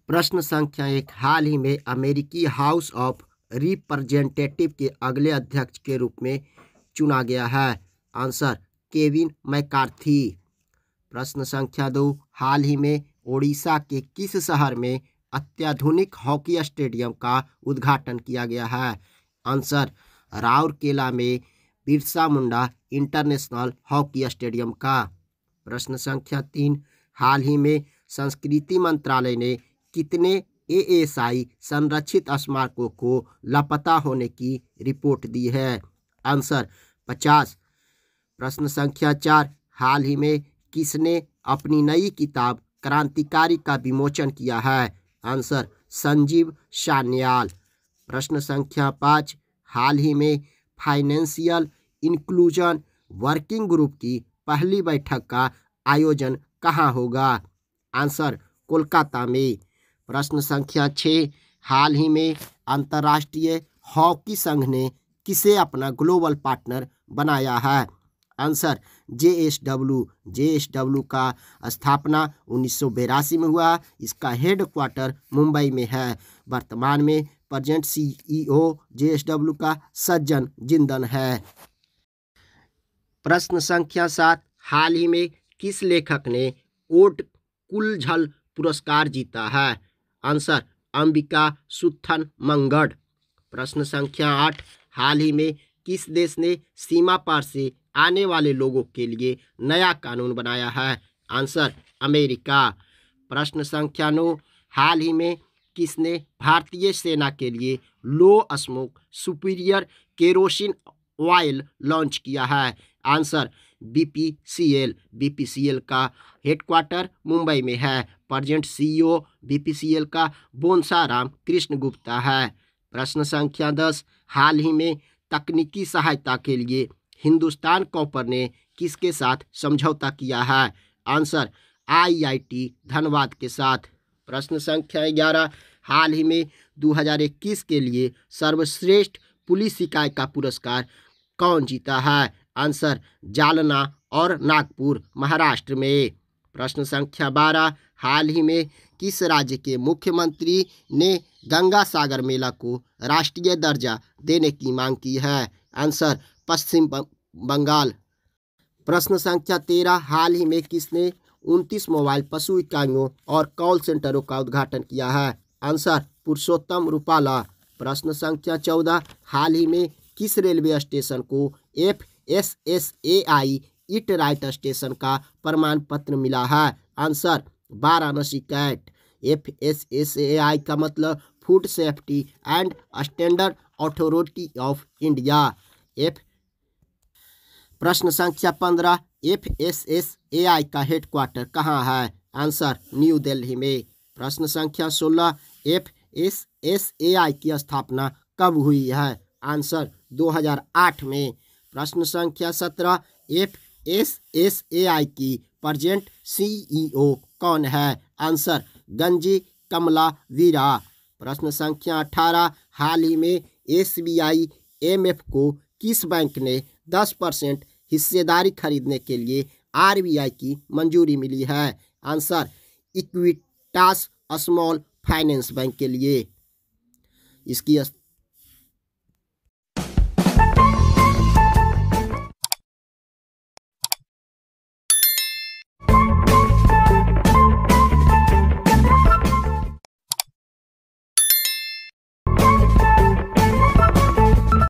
प्रश्न संख्या 1, हाल ही में अमेरिकी हाउस ऑफ रिप्रेजेंटेटिव के अगले अध्यक्ष के रूप में चुना गया है। Answer Kevin McCarthy. प्रश्न संख्या 2, हाल ही में ओडिशा के किस शहर में अत्याधुनिक हॉकी स्टेडियम का उद्घाटन किया गया है? आंसर राउरकेला में Birsa Munda international hockey stadium का। प्रश्न संख्या 3, हाल ही में संस्कृति मंत्रालय ने कितने एएसआई संरक्षित स्मारकों को लापता होने की रिपोर्ट दी है? आंसर 50। प्रश्न संख्या 4, हाल ही में किसने अपनी नई किताब क्रांतिकारी का विमोचन किया है? आंसर संजीव सान्याल। प्रश्न संख्या 5, हाल ही में फाइनेंशियल इंक्लूजन वर्किंग ग्रुप की पहली बैठक का आयोजन कहाँ होगा? आंसर कोलकाता में। प्रश्न संख्या 6, हाल ही में अंतर्राष्ट्रीय हॉकी संघ ने किसे अपना ग्लोबल पार्टनर बनाया है? आंसर जेएसडब्ल्यू का स्थापना 1982 में हुआ। इसका हेडक्वार्टर मुंबई में है। वर्तमान में प्रेजेंट सीईओ जेएसडब्ल्यू का सज्जन जिंदन है। प्रश्न संख्या 7, हाल ही में किस लेखक ने ओट कुलझल पुरस्कार जीता है? आंसर अंबिका सुत्थन मंगड़। प्रश्न संख्या 8, हाल ही में किस देश ने सीमा पार से आने वाले लोगों के लिए नया कानून बनाया है? Answer America. प्रश्न संख्या 9, हाल ही में किसने भारतीय सेना के लिए low smoke superior kerosene oil launch किया है? आंसर बीपीसीएल का हेडक्वार्टर मुंबई में है। प्रेजेंट सीईओ बीपीसीएल का बोनसाराम कृष्ण गुप्ता है। प्रश्न संख्या 10, हाल ही में तकनीकी सहायता के लिए हिंदुस्तान कॉपर ने किसके साथ समझौता किया है? आंसर आईआईटी धनबाद के साथ। प्रश्न संख्या 11, हाल ही में 2021 के लिए सर्वश्रेष्ठ पुलिस इकाई का पुरस्कार कौन जीता है? आंसर जालना और नागपुर महाराष्ट्र में। प्रश्न संख्या 12, हाल ही में किस राज्य के मुख्यमंत्री ने गंगा सागर मेला को राष्ट्रीय दर्जा देने की मांग की है? आंसर पश्चिम बंगाल। प्रश्न संख्या 13, हाल ही में किसने 29 मोबाइल पशु इकाइयों और कॉल सेंटरों का उद्घाटन किया है? आंसर पुरुषोत्तम रूपाला। प्रश्न संख्या 14, हाल ही में किस रेलवे स्टेशन को FSSAI इट राइट स्टेशन का प्रमाण पत्र मिला है? Answer Varanasi cat. FSSAI का मतलब food safety and standard authority of India. प्रश्न संख्या 15, FSSAI का हेडक्वार्टर कहाँ है? आंसर न्यू दिल्ली में। प्रश्न संख्या 16, FSSAI की स्थापना कब हुई है? आंसर 2008 में। प्रश्न संख्या 17, FSSAI की प्रेजेंट सीईओ कौन है? आंसर गंजी कमला वीरा। प्रश्न संख्या 18, हाल ही में SBI MF को किस बैंक ने 10% हिस्सेदारी खरीदने के लिए RBI की मंजूरी मिली है? Answer Equitas small finance bank के लिए। इसकी